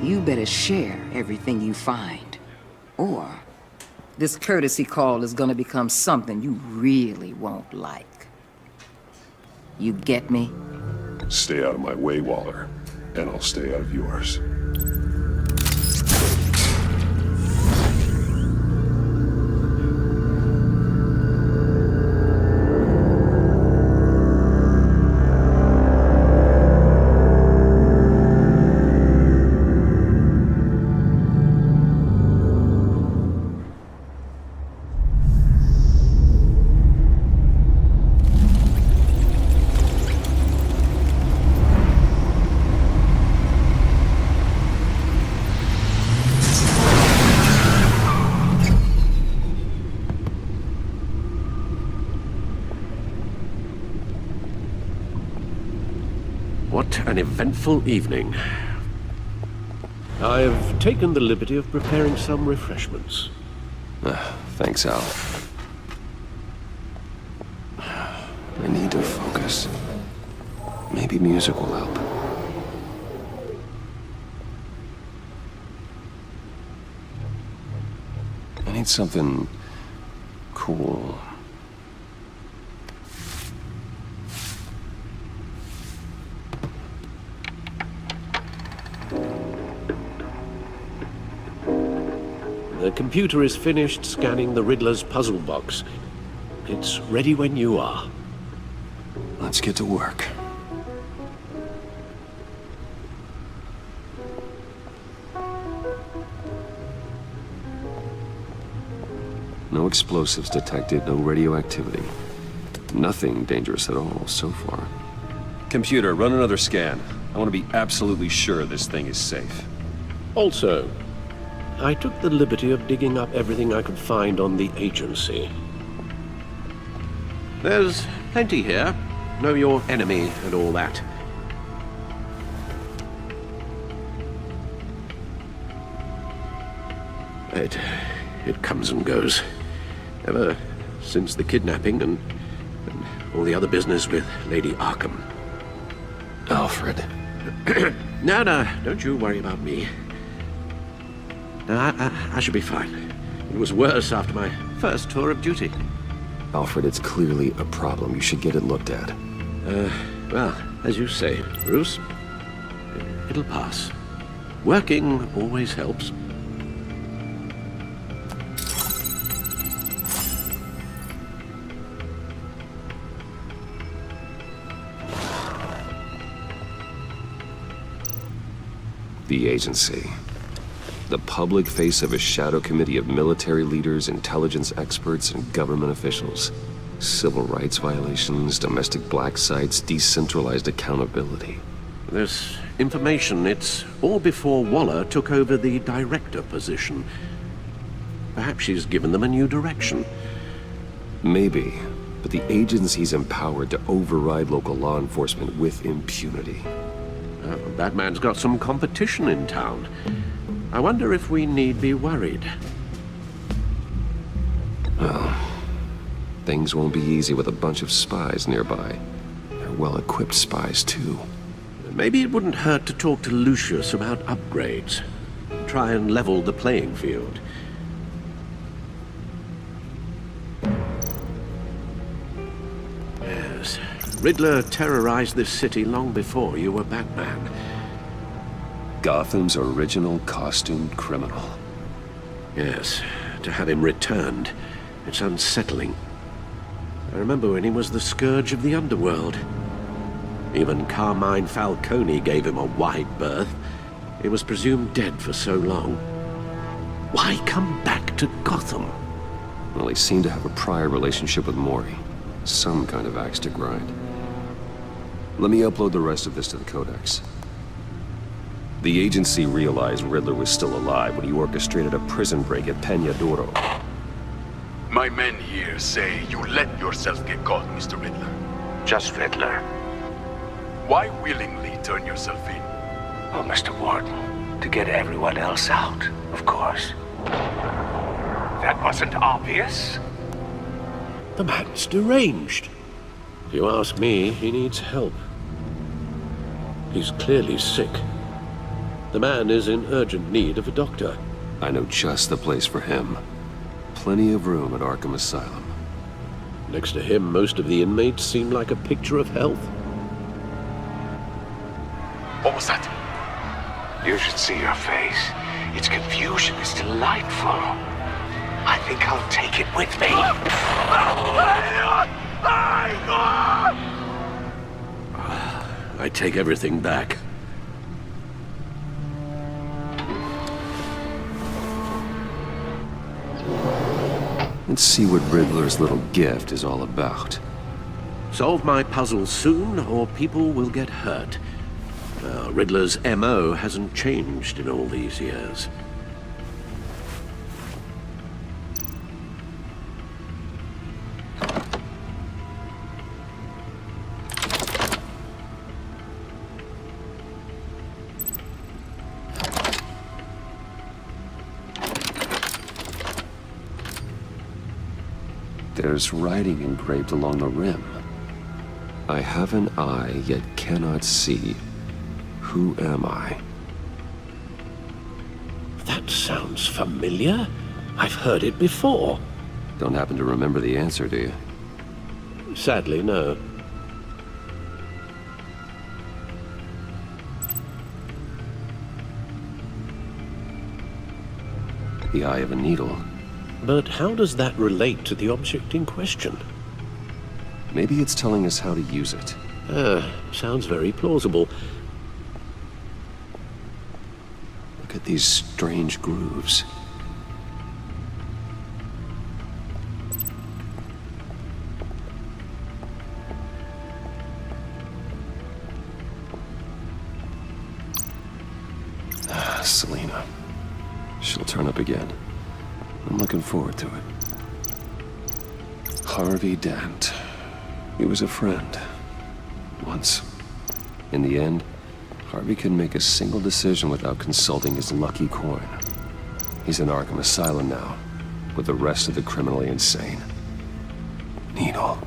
You better share everything you find. Or this courtesy call is gonna become something you really won't like. You get me? Stay out of my way, Waller, and I'll stay out of yours. What an eventful evening. I've taken the liberty of preparing some refreshments. Thanks, Al. I need to focus. Maybe music will help. I need something cool. The computer is finished scanning the Riddler's puzzle box. It's ready when you are. Let's get to work. No explosives detected, no radioactivity. Nothing dangerous at all so far. Computer, run another scan. I want to be absolutely sure this thing is safe. Also, I took the liberty of digging up everything I could find on the agency. There's plenty here. Know your enemy and all that. It comes and goes. Ever since the kidnapping and all the other business with Lady Arkham. Alfred. No, don't you worry about me. No, I should be fine. It was worse after my first tour of duty. Alfred, it's clearly a problem. You should get it looked at. Well, as you say, Bruce, it'll pass. Working always helps. The agency. The public face of a shadow committee of military leaders, intelligence experts, and government officials. Civil rights violations, domestic black sites, decentralized accountability. This information, it's all before Waller took over the director position. Perhaps she's given them a new direction. Maybe, but the agency's empowered to override local law enforcement with impunity. That man's got some competition in town. I wonder if we need be worried. Well, things won't be easy with a bunch of spies nearby. They're well-equipped spies, too. Maybe it wouldn't hurt to talk to Lucius about upgrades. Try and level the playing field. Yes, Riddler terrorized this city long before you were Batman. Gotham's original costumed criminal. Yes, to have him returned, it's unsettling. I remember when he was the scourge of the underworld. Even Carmine Falcone gave him a wide berth. He was presumed dead for so long. Why come back to Gotham? Well, he seemed to have a prior relationship with Mori. Some kind of axe to grind. Let me upload the rest of this to the Codex. The agency realized Riddler was still alive when he orchestrated a prison break at Peña Duro. My men here say you let yourself get caught, Mr. Riddler. Just Riddler. Why willingly turn yourself in? Oh, Mr. Warden, to get everyone else out, of course. That wasn't obvious. The man's deranged. If you ask me, he needs help. He's clearly sick. The man is in urgent need of a doctor. I know just the place for him. Plenty of room at Arkham Asylum. Next to him, most of the inmates seem like a picture of health. What was that? You should see your face. Its confusion is delightful. I think I'll take it with me. I take everything back. Let's see what Riddler's little gift is all about. Solve my puzzle soon, or people will get hurt. Riddler's MO hasn't changed in all these years. There's writing engraved along the rim. I have an eye, yet cannot see. Who am I? That sounds familiar. I've heard it before. Don't happen to remember the answer, do you? Sadly, no. The eye of a needle. But how does that relate to the object in question? Maybe it's telling us how to use it. Sounds very plausible. Look at these strange grooves. Selena. She'll turn up again. I'm looking forward to it. Harvey Dent. He was a friend. Once. In the end, Harvey couldn't make a single decision without consulting his lucky coin. He's in Arkham Asylum now, with the rest of the criminally insane. Needle.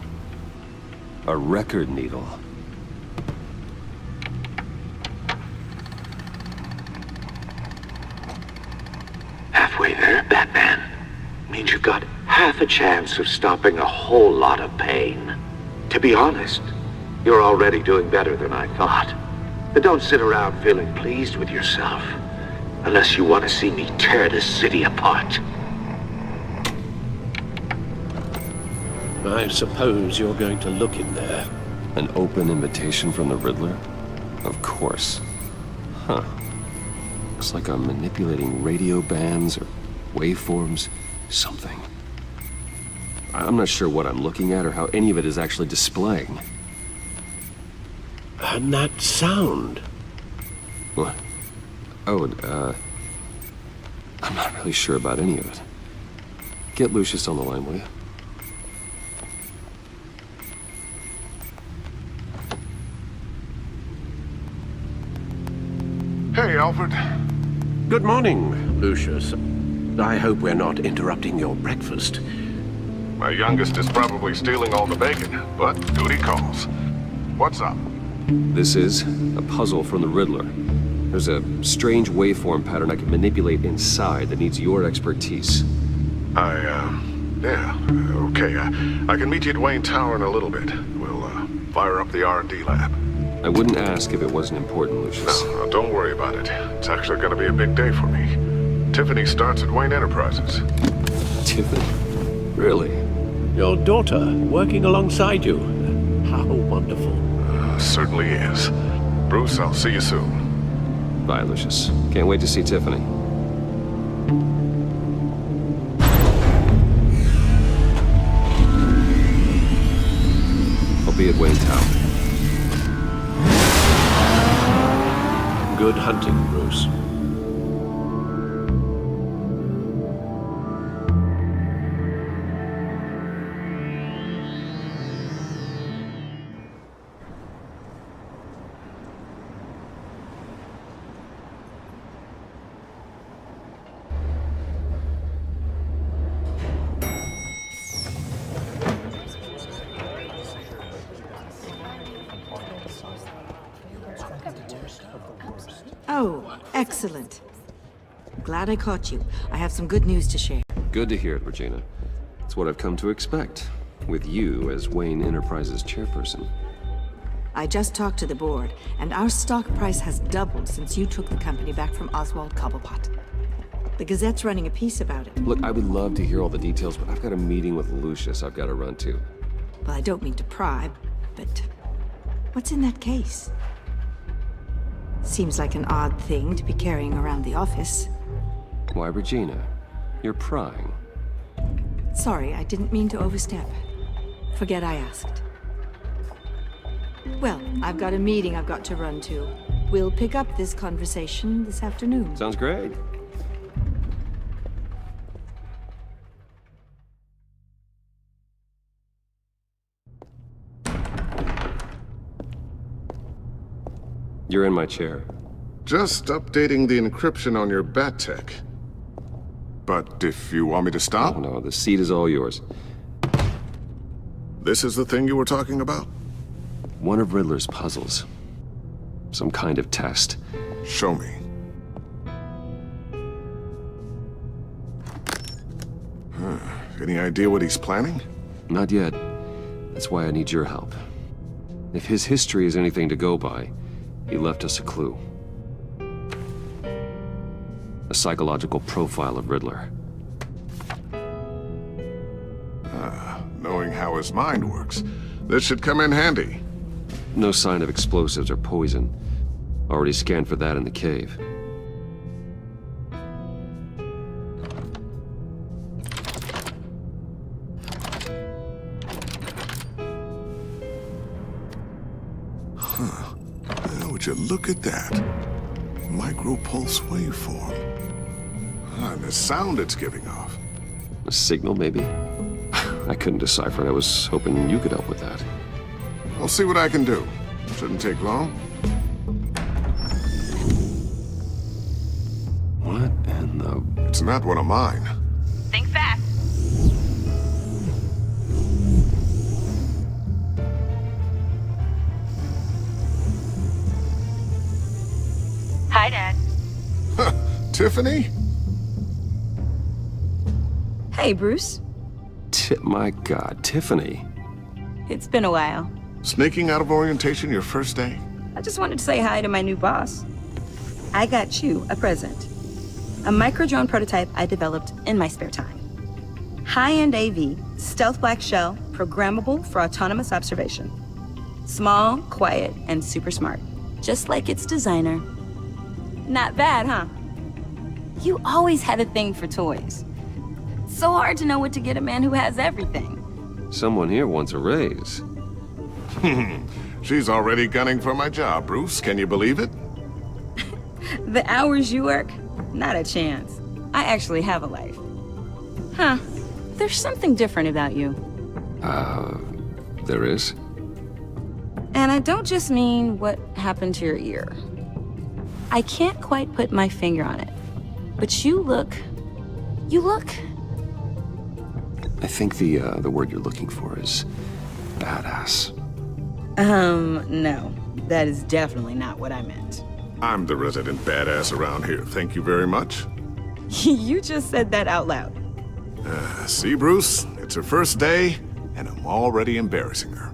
A record needle. Halfway there, Batman. Means you've got half a chance of stopping a whole lot of pain. To be honest, you're already doing better than I thought. But don't sit around feeling pleased with yourself, unless you want to see me tear this city apart. I suppose you're going to look in there. An open invitation from the Riddler? Of course. Huh. Looks like I'm manipulating radio bands or waveforms. Something. I'm not sure what I'm looking at or how any of it is actually displaying. And that sound. What? Oh, I'm not really sure about any of it. Get Lucius on the line, will you? Hey, Alfred. Good morning, Lucius. I hope we're not interrupting your breakfast. My youngest is probably stealing all the bacon, but duty calls. What's up? This is a puzzle from the Riddler. There's a strange waveform pattern I can manipulate inside that needs your expertise. Yeah, okay. I can meet you at Wayne Tower in a little bit. We'll, fire up the R&D lab. I wouldn't ask if it wasn't important, Lucius. No, don't worry about it. It's actually gonna be a big day for me. Tiffany starts at Wayne Enterprises. Tiffany? Really? Your daughter working alongside you. How wonderful. Certainly is. Bruce, I'll see you soon. Bye, Lucius. Can't wait to see Tiffany. I'll be at Wayne Tower. Good hunting, Bruce. Of the worst. Oh, excellent. Glad I caught you. I have some good news to share. Good to hear it, Regina. It's what I've come to expect, with you as Wayne Enterprises chairperson. I just talked to the board, and our stock price has doubled since you took the company back from Oswald Cobblepot. The Gazette's running a piece about it. Look, I would love to hear all the details, but I've got a meeting with Lucius I've got to run to. Well, I don't mean to pry, but what's in that case? Seems like an odd thing to be carrying around the office. Why, Regina? You're prying. Sorry, I didn't mean to overstep. Forget I asked. Well, I've got a meeting I've got to run to. We'll pick up this conversation this afternoon. Sounds great. You're in my chair. Just updating the encryption on your bat tech. But if you want me to stop, Oh no, the seat is all yours. this is the thing you were talking about? One of Riddler's puzzles. Some kind of test. Show me. Any idea what he's planning? Not yet. That's why I need your help. If his history is anything to go by, he left us a clue. A psychological profile of Riddler. Knowing how his mind works, this should come in handy. No sign of explosives or poison. Already scanned for that in the cave. Would you look at that? Micro-pulse waveform. And the sound it's giving off. A signal, maybe? I couldn't decipher it. I was hoping you could help with that. I'll see what I can do. Shouldn't take long. What in the... It's not one of mine. Think fast. Hi, Dad. Tiffany? Hey, Bruce. My God, Tiffany. It's been a while. Sneaking out of orientation your first day? I just wanted to say hi to my new boss. I got you a present. A micro-drone prototype I developed in my spare time. High-end AV, stealth black shell, programmable for autonomous observation. Small, quiet, and super smart. Just like its designer. Not bad, huh? You always had a thing for toys. So hard to know what to get a man who has everything. Someone here wants a raise. She's already gunning for my job, Bruce. Can you believe it? The hours you work? Not a chance. I actually have a life. Huh. There's something different about you. There is? And I don't just mean what happened to your ear. I can't quite put my finger on it. But you look... I think the word you're looking for is badass. No. That is definitely not what I meant. I'm the resident badass around here. Thank you very much. You just said that out loud. See, Bruce? It's her first day, and I'm already embarrassing her.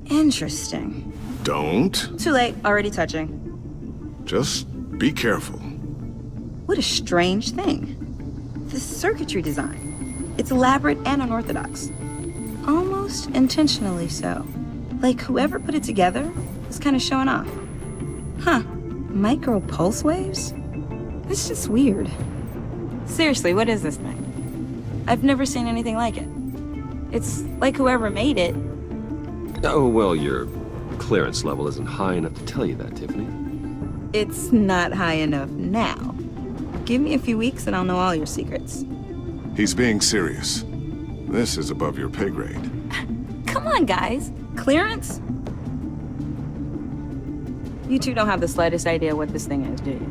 Interesting. Don't. Too late. Already touching. Just be careful. What a strange thing. The circuitry design. It's elaborate and unorthodox. Almost intentionally so. Like whoever put it together was kind of showing off. Huh. Micro pulse waves? That's just weird. Seriously, what is this thing? I've never seen anything like it. It's like whoever made it. Oh, well, your clearance level isn't high enough to tell you that, Tiffany. It's not high enough now. Give me a few weeks and I'll know all your secrets. He's being serious. This is above your pay grade. Come on, guys. Clearance? You two don't have the slightest idea what this thing is, do you?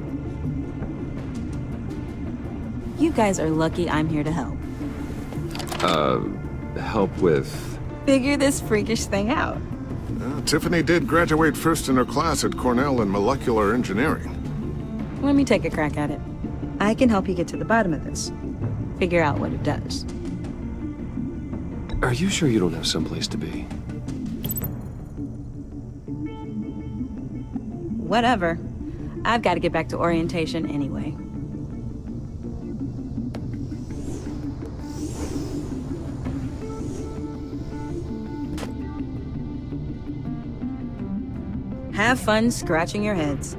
You guys are lucky I'm here to help. Help with... Figure this freakish thing out. Tiffany did graduate first in her class at Cornell in molecular engineering. Let me take a crack at it. I can help you get to the bottom of this. Figure out what it does. Are you sure you don't have someplace to be? Whatever. I've got to get back to orientation anyway. Have fun scratching your heads.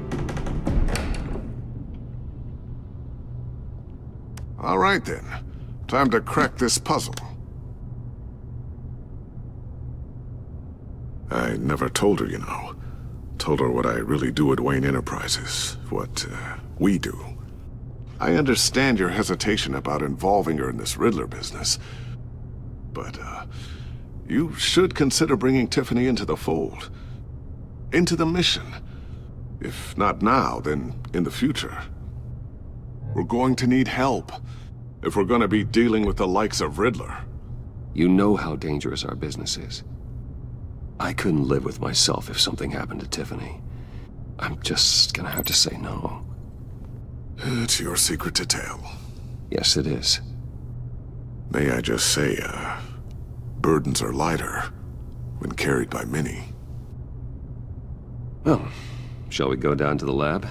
All right then. Time to crack this puzzle. I never told her, you know. Told her what I really do at Wayne Enterprises. What, we do. I understand your hesitation about involving her in this Riddler business. But, you should consider bringing Tiffany into the fold. Into the mission. If not now, then in the future. We're going to need help if we're going to be dealing with the likes of Riddler. You know how dangerous our business is. I couldn't live with myself if something happened to Tiffany. I'm just gonna have to say no. It's your secret to tell. Yes, it is. May I just say, burdens are lighter when carried by many. Well, shall we go down to the lab?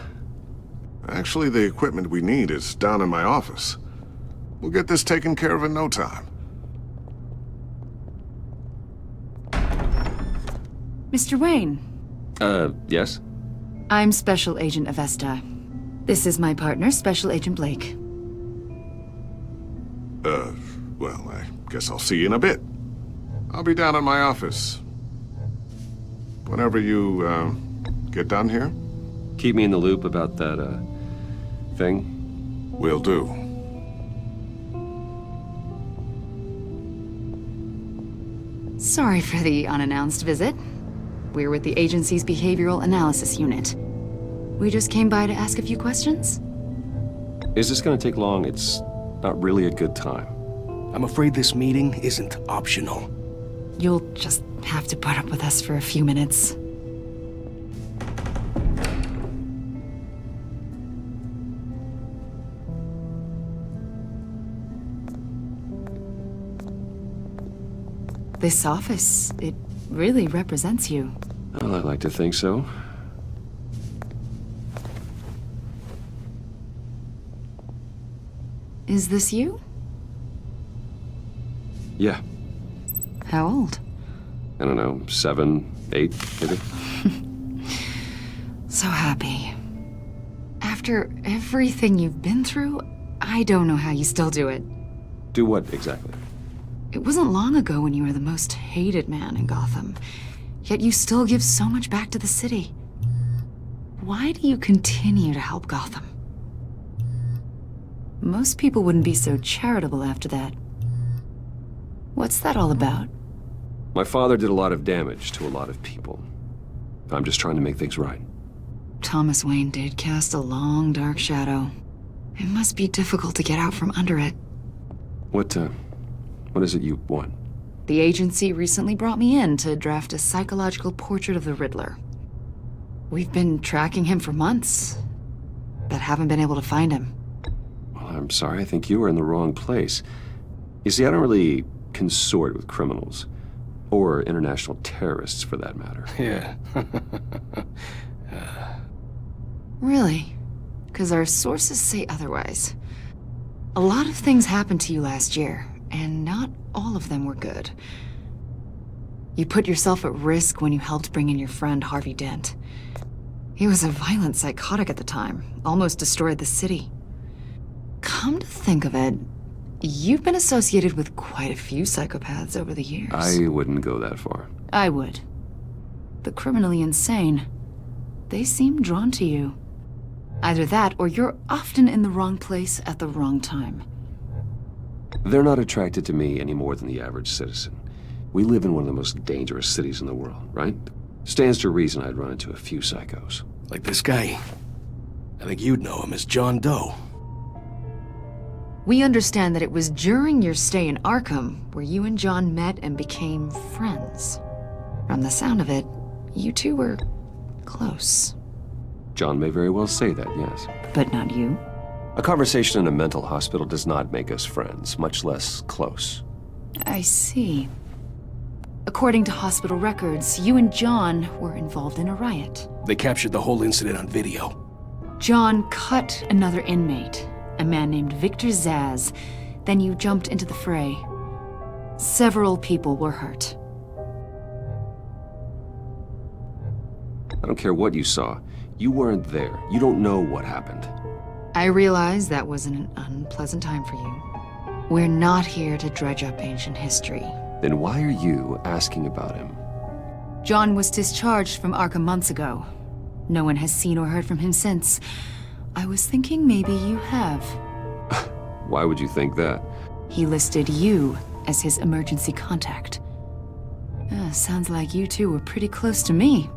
Actually, the equipment we need is down in my office. We'll get this taken care of in no time. Mr. Wayne. Yes? I'm Special Agent Avesta. This is my partner, Special Agent Blake. Well, I guess I'll see you in a bit. I'll be down in my office. Whenever you, get done here? Keep me in the loop about that, thing? Will do. Sorry for the unannounced visit. We're with the agency's Behavioral Analysis Unit. We just came by to ask a few questions. Is this gonna take long? It's not really a good time. I'm afraid this meeting isn't optional. You'll just have to put up with us for a few minutes. This office, it really represents you. Well, I'd like to think so. Is this you? Yeah. How old? I don't know, 7, 8, maybe? So happy. After everything you've been through, I don't know how you still do it. Do what, exactly? It wasn't long ago when you were the most hated man in Gotham. Yet you still give so much back to the city. Why do you continue to help Gotham? Most people wouldn't be so charitable after that. What's that all about? My father did a lot of damage to a lot of people. I'm just trying to make things right. Thomas Wayne did cast a long, dark shadow. It must be difficult to get out from under it. What is it you want? The agency recently brought me in to draft a psychological portrait of the Riddler. We've been tracking him for months, but haven't been able to find him. Well, I'm sorry, I think you were in the wrong place. You see, I don't really consort with criminals. Or international terrorists, for that matter. Yeah. Really? Because our sources say otherwise. A lot of things happened to you last year, and not all of them were good. You put yourself at risk when you helped bring in your friend Harvey Dent. He was a violent psychotic at the time, almost destroyed the city. Come to think of it, you've been associated with quite a few psychopaths over the years. I wouldn't go that far. I would. The criminally insane. They seem drawn to you. Either that, or you're often in the wrong place at the wrong time. They're not attracted to me any more than the average citizen. We live in one of the most dangerous cities in the world, right? Stands to reason I'd run into a few psychos. Like this guy. I think you'd know him as John Doe. We understand that it was during your stay in Arkham where you and John met and became friends, From the sound of it, you two were close. John may very well say that, yes. But not you. A conversation in a mental hospital does not make us friends, much less close. I see. According to hospital records, you and John were involved in a riot. They captured the whole incident on video. John cut another inmate, a man named Victor Zaz. Then you jumped into the fray. Several people were hurt. I don't care what you saw. You weren't there. You don't know what happened. I realize that was an unpleasant time for you. We're not here to dredge up ancient history. Then why are you asking about him? John was discharged from Arkham months ago. No one has seen or heard from him since. I was thinking maybe you have. Why would you think that? He listed you as his emergency contact. Sounds like you two were pretty close to me.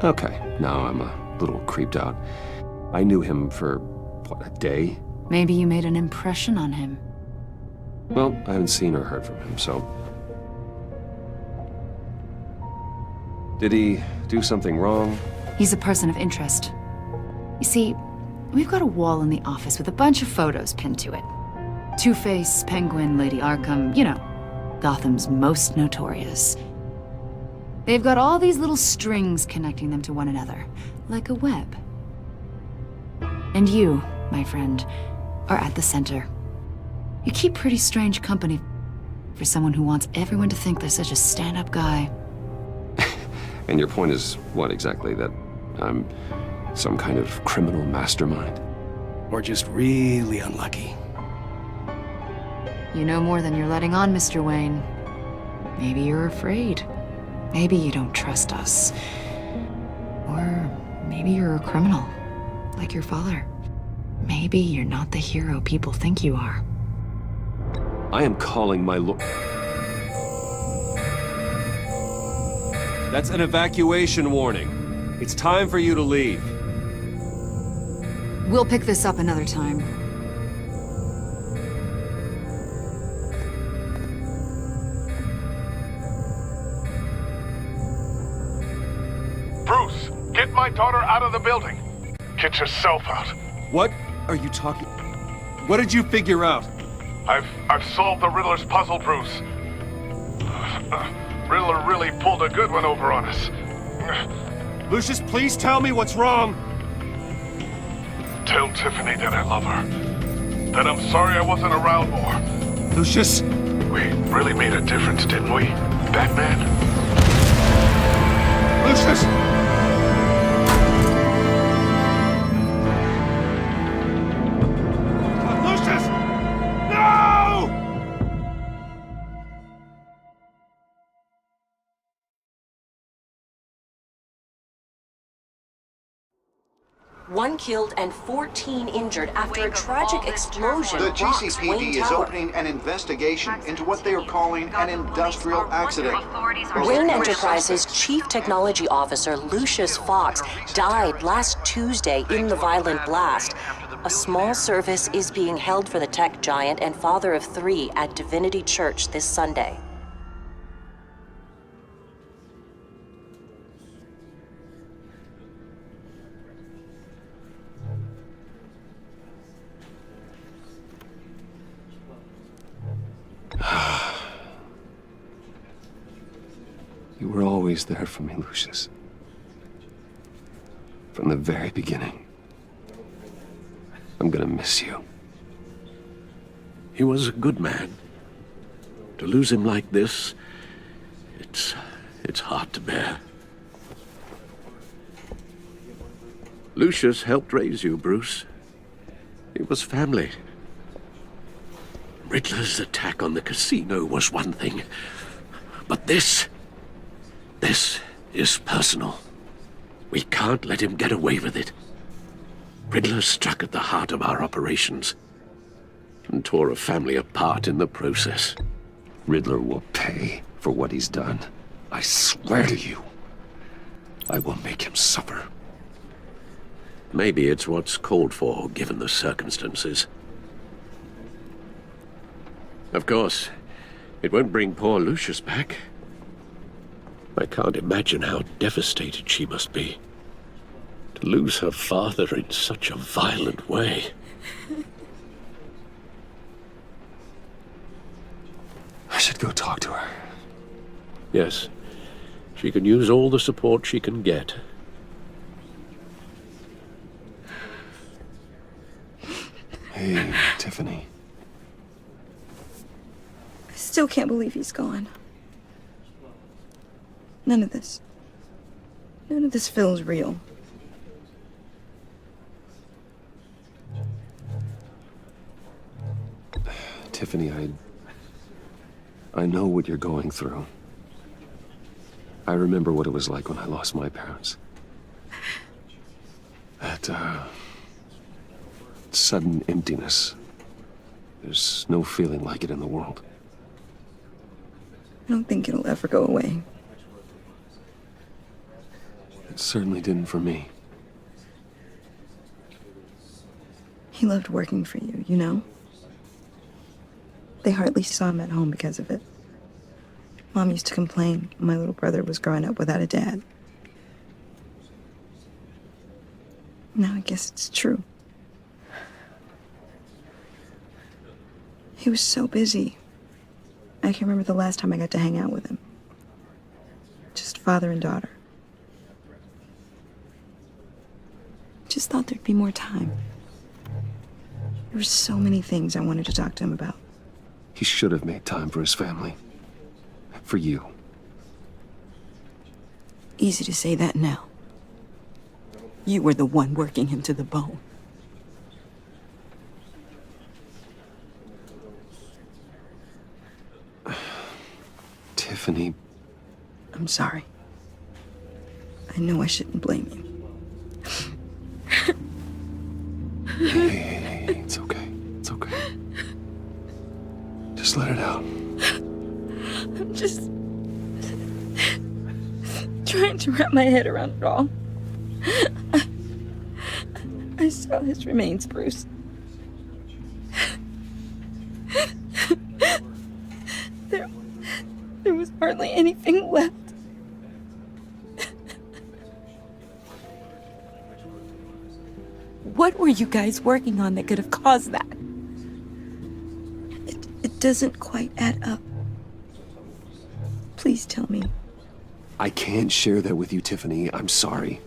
Okay, now I'm a little creeped out. I knew him for, what, a day? Maybe you made an impression on him. Well, I haven't seen or heard from him, so... Did he do something wrong? He's a person of interest. You see, we've got a wall in the office with a bunch of photos pinned to it. Two-Face, Penguin, Lady Arkham, you know, Gotham's most notorious. They've got all these little strings connecting them to one another, like a web. And you, my friend, are at the center. You keep pretty strange company for someone who wants everyone to think they're such a stand-up guy. And your point is what exactly? That I'm some kind of criminal mastermind? Or just really unlucky. You know more than you're letting on, Mr. Wayne. Maybe you're afraid. Maybe you don't trust us. Or maybe you're a criminal, like your father. Maybe you're not the hero people think you are. I am calling my That's an evacuation warning. It's time for you to leave. We'll pick this up another time. Bruce, get my daughter out of the building. Get yourself out. What are you talking... What did you figure out? I've solved the Riddler's puzzle, Bruce. Riddler really pulled a good one over on us. Lucius, please tell me what's wrong. Tell Tiffany that I love her. That I'm sorry I wasn't around more. Lucius? We really made a difference, didn't we, Batman? Lucius! Lucius! No! One killed and 14 injured after a tragic explosion The rocks GCPD Wayne is Tower. opening an investigation into what they are calling an industrial accident. Wayne Enterprises' Chief Technology Officer Lucius Fox died last Tuesday in the violent blast. A small service is being held for the tech giant and father of 3 at Divinity Church this Sunday. You were always there for me, Lucius. From the very beginning. I'm gonna miss you. He was a good man. To lose him like this, it's hard to bear. Lucius helped raise you, Bruce. It was family. Riddler's attack on the casino was one thing, but this is personal. We can't let him get away with it. Riddler struck at the heart of our operations and tore a family apart in the process. Riddler will pay for what he's done. I swear to you, I will make him suffer. Maybe it's what's called for, given the circumstances. Of course, it won't bring poor Lucius back. I can't imagine how devastated she must be. To lose her father in such a violent way. I should go talk to her. Yes, she can use all the support she can get. Hey, Tiffany. I still can't believe he's gone. None of this feels real. Tiffany, I know what you're going through. I remember what it was like when I lost my parents. That, sudden emptiness. There's no feeling like it in the world. I don't think it'll ever go away. It certainly didn't for me. He loved working for you, you know? They hardly saw him at home because of it. Mom used to complain my little brother was growing up without a dad. Now I guess it's true. He was so busy. I can remember the last time I got to hang out with him. Just father and daughter. Just thought there'd be more time. There were so many things I wanted to talk to him about. He should have made time for his family. For you. Easy to say that now. You were the one working him to the bone. Tiffany. I'm sorry. I know I shouldn't blame you. Hey, it's okay. It's okay. Just let it out. I'm just trying to wrap my head around it all. I saw his remains, Bruce. There was hardly anything left. What were you guys working on that could have caused that? It doesn't quite add up. Please tell me. I can't share that with you, Tiffany. I'm sorry.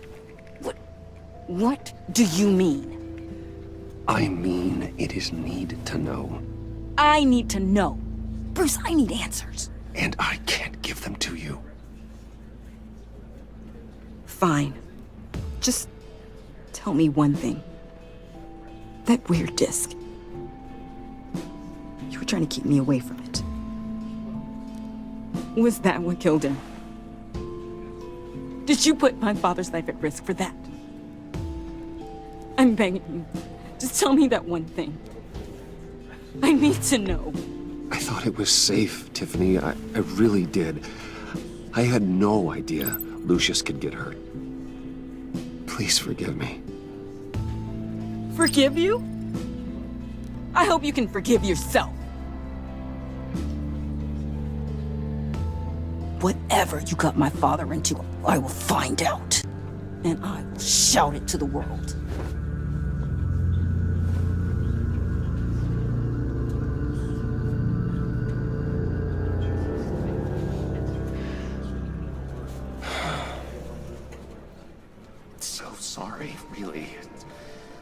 What do you mean? I mean, it is need to know. I need to know. Bruce, I need answers. And I can't give them to you. Fine. Just tell me one thing. That weird disc. You were trying to keep me away from it. Was that what killed him? Did you put my father's life at risk for that? I'm begging you. Just tell me that one thing. I need to know. I thought it was safe, Tiffany. I really did. I had no idea Lucius could get hurt. Please forgive me. Forgive you? I hope you can forgive yourself. Whatever you got my father into, I will find out. And I will shout it to the world. So sorry, really.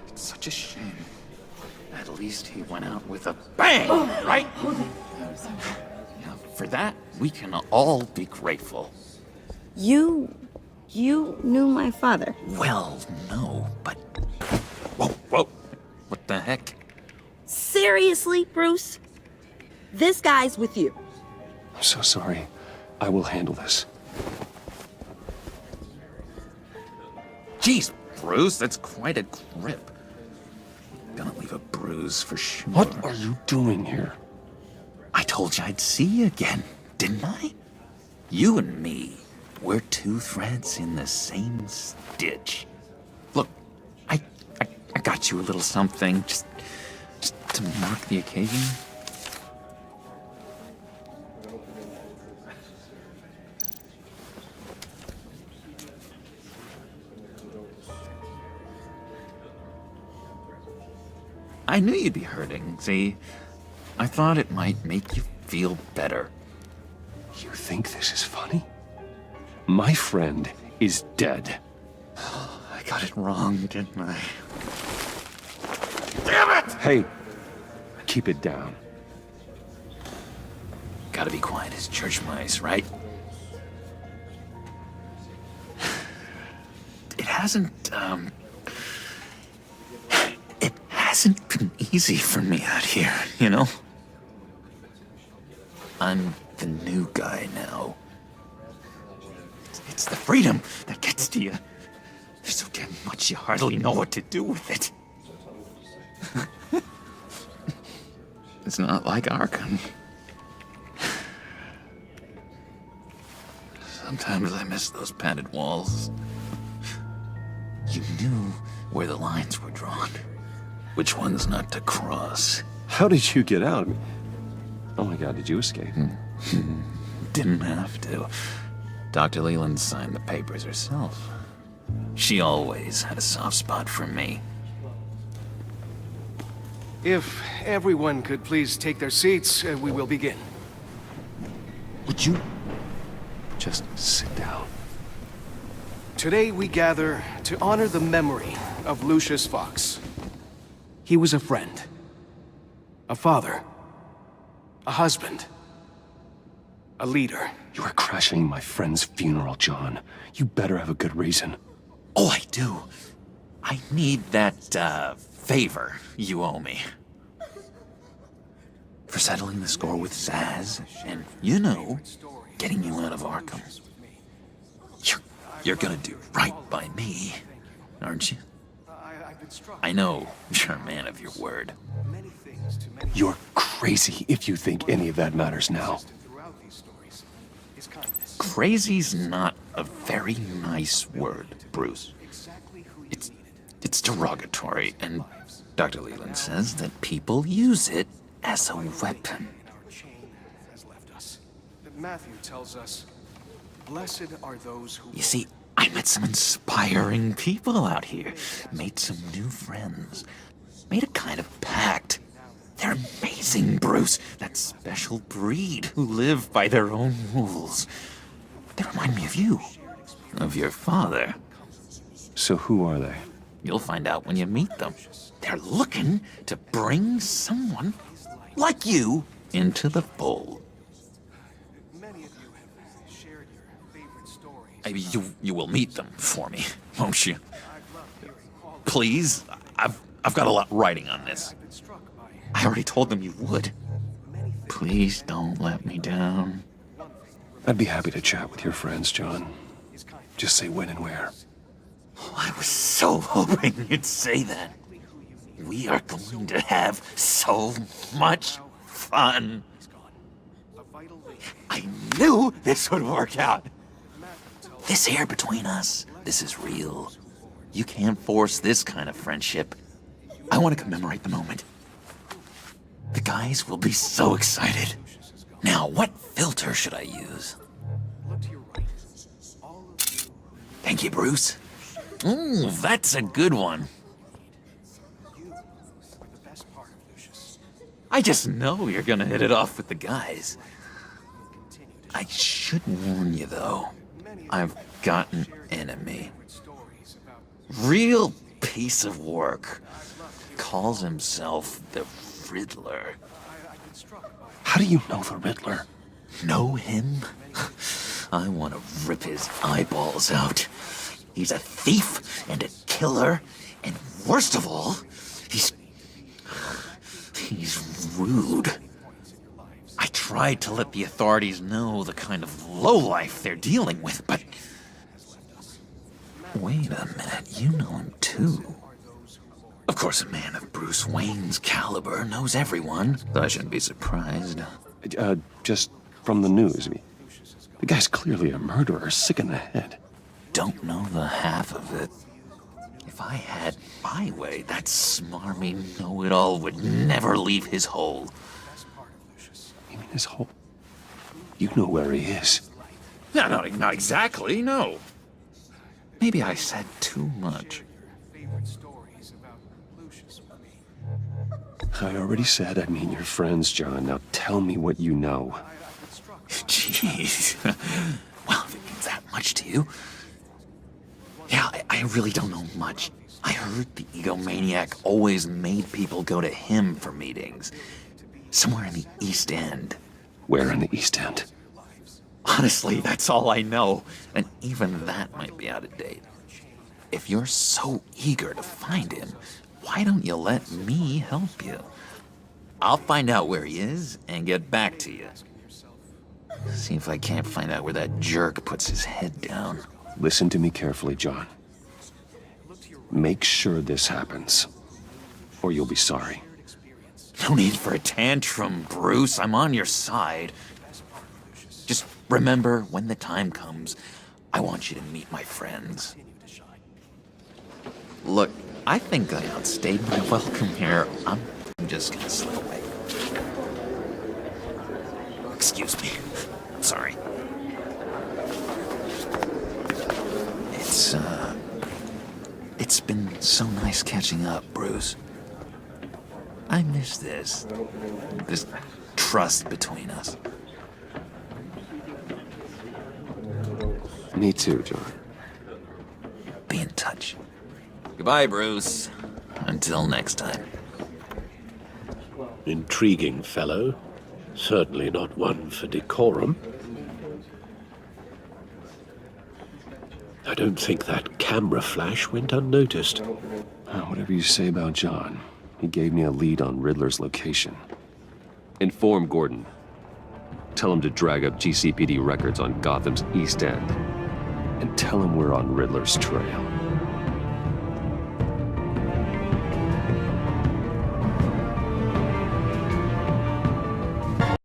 It's such a shame. At least he went out with a bang, right? Yeah, for that, we can all be grateful. You knew my father. Well, no, but... Whoa. What the heck? Seriously, Bruce? This guy's with you. I'm so sorry. I will handle this. Jeez, Bruce, that's quite a grip. Gonna leave a bruise for sure. What are you doing here? I told you I'd see you again, didn't I? You and me, we're two threads in the same stitch. Look, I got you a little something, just to mark the occasion. I knew you'd be hurting, see? I thought it might make you feel better. You think this is funny? My friend is dead. I got it wrong, didn't I? Damn it! Hey, keep it down. Gotta be quiet as church mice, right? It hasn't been easy for me out here, you know? I'm the new guy now. It's the freedom that gets to you. There's so damn much you hardly know what to do with it. It's not like Arkham. Sometimes I miss those padded walls. You knew where the lines were drawn. Which ones not to cross. How did you get out? Oh my god, did you escape? Didn't have to. Dr. Leland signed the papers herself. She always had a soft spot for me. If everyone could please take their seats, we will begin. Would you just sit down? Today we gather to honor the memory of Lucius Fox. He was a friend, a father, a husband, a leader. You are crashing my friend's funeral, John. You better have a good reason. Oh, I do. I need that, favor you owe me. For settling the score with Zaz, and, you know, getting you out of Arkham. You're gonna do right by me, aren't you? I know you're a man of your word. You're crazy if you think any of that matters now. Crazy's not a very nice word, Bruce. It's derogatory, and Dr. Leland says that people use it as a weapon. Matthew tells us, blessed are those who... You see, I met some inspiring people out here. Made some new friends. Made a kind of pact. They're amazing, Bruce. That special breed who live by their own rules. They remind me of you. Of your father. So who are they? You'll find out when you meet them. They're looking to bring someone like you into the fold. You will meet them for me, won't you? Please, I've got a lot riding on this. I already told them you would. Please don't let me down. I'd be happy to chat with your friends, John. Just say when and where. Oh, I was so hoping you'd say that. We are going to have so much fun. I knew this would work out. This air between us, this is real. You can't force this kind of friendship. I want to commemorate the moment. The guys will be so excited. Now, what filter should I use? Thank you, Bruce. Ooh, that's a good one. I just know you're gonna hit it off with the guys. I should warn you, though. I've got an enemy. Real piece of work. Calls himself the Riddler. How do you know the Riddler? Know him? I want to rip his eyeballs out. He's a thief and a killer, and worst of all, he's rude. I tried to let the authorities know the kind of lowlife they're dealing with, but... Wait a minute, you know him too. Of course, a man of Bruce Wayne's caliber knows everyone, so I shouldn't be surprised. Just from the news. The guy's clearly a murderer, sick in the head. Don't know the half of it. If I had my way, that smarmy know-it-all would never leave his hole. You mean his hole? You know where he is. No, not exactly, no. Maybe I said too much. I already said I mean your friends, John. Now tell me what you know. Jeez. Well, if it means that much to you. Yeah, I really don't know much. I heard the egomaniac always made people go to him for meetings. Somewhere in the East End. Where in the East End? Honestly, that's all I know. And even that might be out of date. If you're so eager to find him, why don't you let me help you? I'll find out where he is and get back to you. See if I can't find out where that jerk puts his head down. Listen to me carefully, John. Make sure this happens, or you'll be sorry. No need for a tantrum, Bruce. I'm on your side. Just remember, when the time comes, I want you to meet my friends. Look, I think I outstayed my welcome here. I'm just gonna slip away. Excuse me. Sorry. It's been so nice catching up, Bruce. I miss this trust between us. Me too, John. Be in touch. Goodbye, Bruce. Until next time. Intriguing fellow. Certainly not one for decorum. I don't think that camera flash went unnoticed. Whatever you say about John, he gave me a lead on Riddler's location. Inform Gordon. Tell him to drag up GCPD records on Gotham's East End. And tell him we're on Riddler's trail.